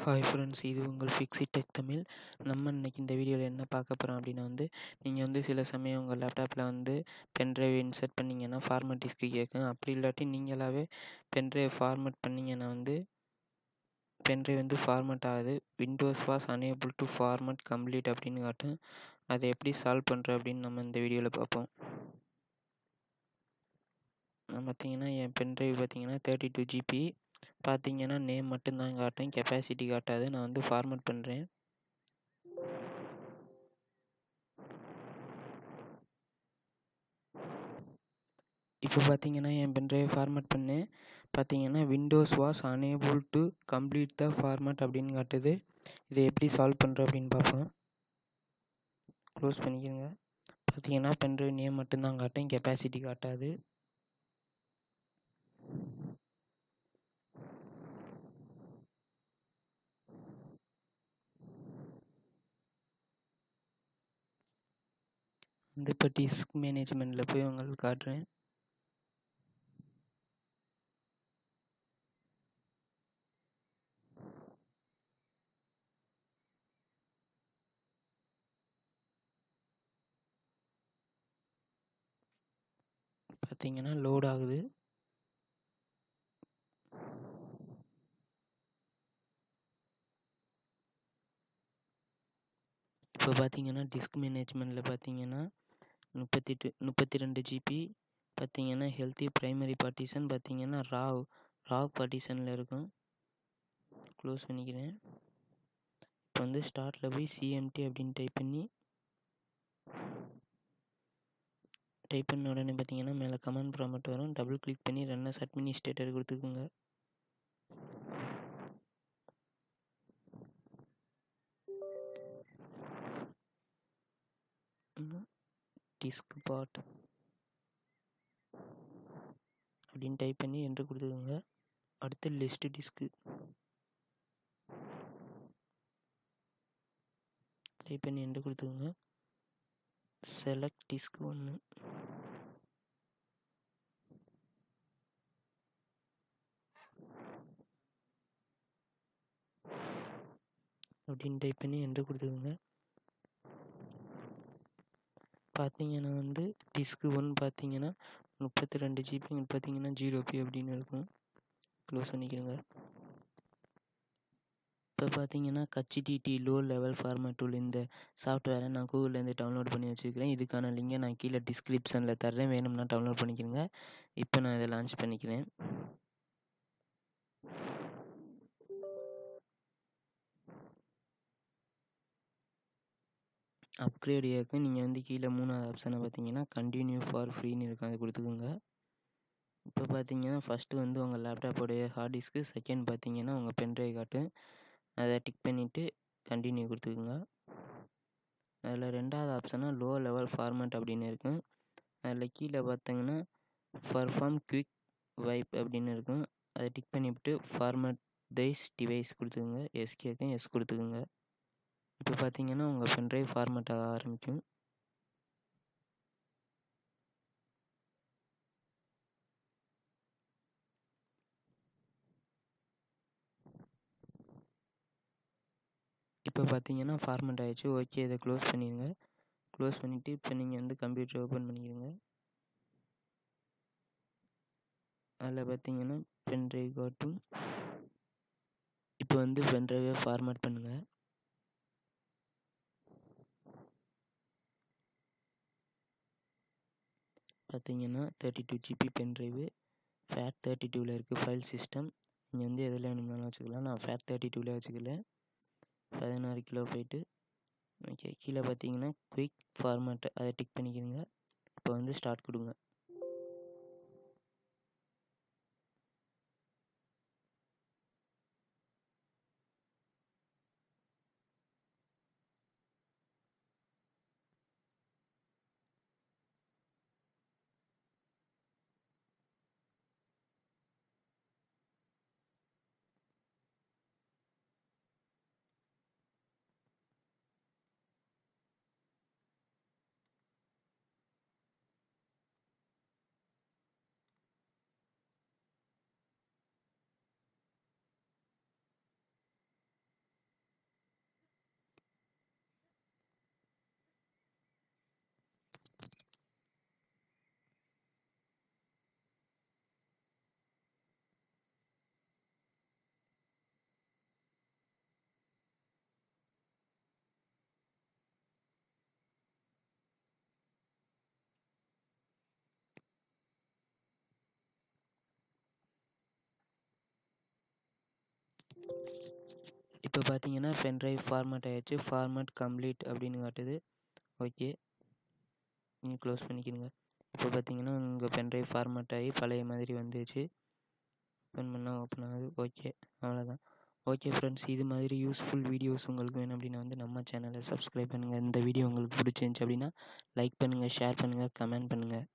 Hi friends, இது உங்கள் ஃபிக்ஸிட் tech Tamil. நம்ம இன்னைக்கு இந்த வீடியோவில் என்ன பார்க்க போகிறோம் அப்படின்னா நீங்கள் சில சமயம் உங்கள் லேப்டாப்பில் பென்ட்ரைவ் இன்சர்ட் பண்ணிங்கன்னா ஃபார்மட் டிஸ்க்கு கேட்கும். அப்படி இல்லாட்டி நீங்களாகவே பென்ட்ரைவ் ஃபார்மட் பண்ணிங்கன்னா பென்ட்ரைவ் ஃபார்மட் ஆகுது. Windows was unable to format complete அப்படின்னு காட்டும். அதை எப்படி சால்வ் பண்ணுறோம் அப்படின்னு நம்ம இந்த வீடியோவில் பார்ப்போம். பார்த்தீங்கன்னா என் பென்ட்ரைவ் பார்த்தீங்கன்னா 32 GB பார்த்தீங்கன்னா நேம் மட்டும்தான் காட்டும், கெப்பாசிட்டி காட்டாது. நான் ஃபார்மட் பண்ணுறேன். இப்போ பார்த்தீங்கன்னா என் பென்ட்ரைவ் ஃபார்மட் பண்ணேன். பார்த்தீங்கன்னா Windows was unable to complete the format அப்படின்னு காட்டுது. இதை எப்படி சால்வ் பண்ணுறோம் அப்படின்னு பார்ப்போம். க்ளோஸ் பண்ணிக்கோங்க. பார்த்தீங்கன்னா பென்ட்ரைவ் நேம் மட்டும்தான் காட்டும், கெப்பாசிட்டி காட்டாது. இப்போ டிஸ்க் மேனேஜ்மெண்ட்டில் போய் உங்களுக்கு காட்டுறேன். பார்த்தீங்கன்னா லோட் ஆகுது. இப்போ பார்த்தீங்கன்னா டிஸ்க் மேனேஜ்மெண்ட்டில் பார்த்தீங்கன்னா 32 GB பார்த்தீங்கன்னா ஹெல்த்தி ப்ரைமரி பார்ட்டிஷன் பார்த்தீங்கன்னா ராவ் பார்ட்டிஷனில் இருக்கும். க்ளோஸ் பண்ணிக்கிறேன். இப்போ ஸ்டார்ட்டில் போய் சிஎம்டி அப்படின்னு டைப் பண்ண உடனே பார்த்தீங்கன்னா மேலே கமாண்ட் ப்ராம்ப்ட் வரும். டபுள் கிளிக் பண்ணி ரன் அஸ் அட்மினிஸ்ட்ரேட்டர் கொடுத்துக்குங்க. டிஸ்க் பாட் அப்படின்னு டைப் பண்ணி என்ட்ரு கொடுத்துக்கோங்க. அடுத்து லிஸ்ட் டிஸ்க்கு டைப் பண்ணி என்ட்ரு கொடுத்துக்கோங்க. செலக்ட் டிஸ்க் 1 அப்படின்னு டைப் பண்ணி என்ட்ரு கொடுத்துக்கோங்க. பார்த்தீங்கன்னா டிஸ்க்கு 1 பார்த்தீங்கன்னா 32 GB பார்த்தீங்கன்னா 0p அப்படின்னு இருக்கும். க்ளோஸ் பண்ணிக்கிறோங்க. இப்போ பார்த்தீங்கன்னா HTT low level format tool இந்த சாஃப்ட்வேரை நான் கூகுள்லேருந்து டவுன்லோட் பண்ணி வச்சுருக்கிறேன். இதுக்கான லிங்கை நான் கீழே டிஸ்கிரிப்ஷனில் தர்றேன், வேணும்னா டவுன்லோட் பண்ணிக்கிறேங்க. இப்போ நான் இதை லான்ச் பண்ணிக்கிறேன். அப்கிரேட் ஏக்கு நீங்கள் கீழே 3வது ஆப்ஷனை பார்த்தீங்கன்னா கண்டினியூ ஃபார் ஃப்ரீன்னு இருக்கும், அதை கொடுத்துக்கோங்க. இப்போ பார்த்தீங்கன்னா ஃபஸ்ட்டு உங்கள் லேப்டாப்போடைய ஹார்ட் டிஸ்க்கு, செகண்ட் பார்த்தீங்கன்னா உங்கள் பென்ட்ரைவ் காட்டும். அதை டிக் பண்ணிவிட்டு கண்டினியூ கொடுத்துக்குங்க. அதில் 2வது ஆப்ஷனாக லோ லெவல் ஃபார்மேட் அப்படின்னு இருக்கும். அதில் கீழே பார்த்தீங்கன்னா பர்ஃபார்ம் குவிக் வைப் அப்படின்னு இருக்கும். அதை டிக் பண்ணிவிட்டு ஃபார்மேட் தைஸ் டிவைஸ் கொடுத்துக்குங்க. எஸ் கேட்கும், எஸ் கொடுத்துக்குங்க. இப்போ பார்த்தீங்கன்னா உங்கள் பென்ட்ரைவ் ஃபார்மேட் ஆக ஆரம்பிக்கும். இப்போ பார்த்தீங்கன்னா ஃபார்மேட் ஆகிடுச்சு. ஓகே, இதை க்ளோஸ் பண்ணிடுங்க. க்ளோஸ் பண்ணிவிட்டு இப்போ நீங்கள் கம்ப்யூட்டர் ஓப்பன் பண்ணிக்கிறீங்க. அதில் பார்த்தீங்கன்னா பென்ட்ரைவ் காட்டும். இப்போ பென்ட்ரைவை ஃபார்மேட் பண்ணுங்கள். பார்த்தீங்கன்னா 32 GB பென்ட்ரைவு ஃபேட் 32ல் இருக்குது. ஃபைல் சிஸ்டம் நீங்கள் எதில் வேணும்னாலும் வச்சுக்கலாம். நான் ஃபேட் 32ல் வச்சுக்கல. 16 கிலோபைட்டு. ஓகே, கீழே பார்த்தீங்கன்னா குயிக் ஃபார்மேட், அதை டிக் பண்ணிக்கிறீங்க. இப்போ ஸ்டார்ட் கொடுங்க. இப்போ பார்த்தீங்கன்னா பென்ட்ரைவ் ஃபார்மேட் ஆகிடுச்சு. ஃபார்மேட் கம்ப்ளீட் அப்படின்னு காட்டுது. ஓகே, நீங்கள் க்ளோஸ் பண்ணிக்கிடுங்க. இப்போ பார்த்தீங்கன்னா உங்கள் பென்ட்ரைவ் ஃபார்மேட் ஆகி பழைய மாதிரி வந்துச்சு. ஓப்பன் பண்ணால் ஓப்பன் ஆகுது. ஓகே, அவ்வளோதான். ஓகே ஃப்ரெண்ட்ஸ், இது மாதிரி யூஸ்ஃபுல் வீடியோஸ் உங்களுக்கு வேணும் அப்படின்னா நம்ம சேனலை சப்ஸ்கிரைப் பண்ணுங்கள். இந்த வீடியோ உங்களுக்கு பிடிச்சிருந்துச்சி அப்படின்னா லைக் பண்ணுங்கள், ஷேர் பண்ணுங்கள், கமெண்ட் பண்ணுங்கள்.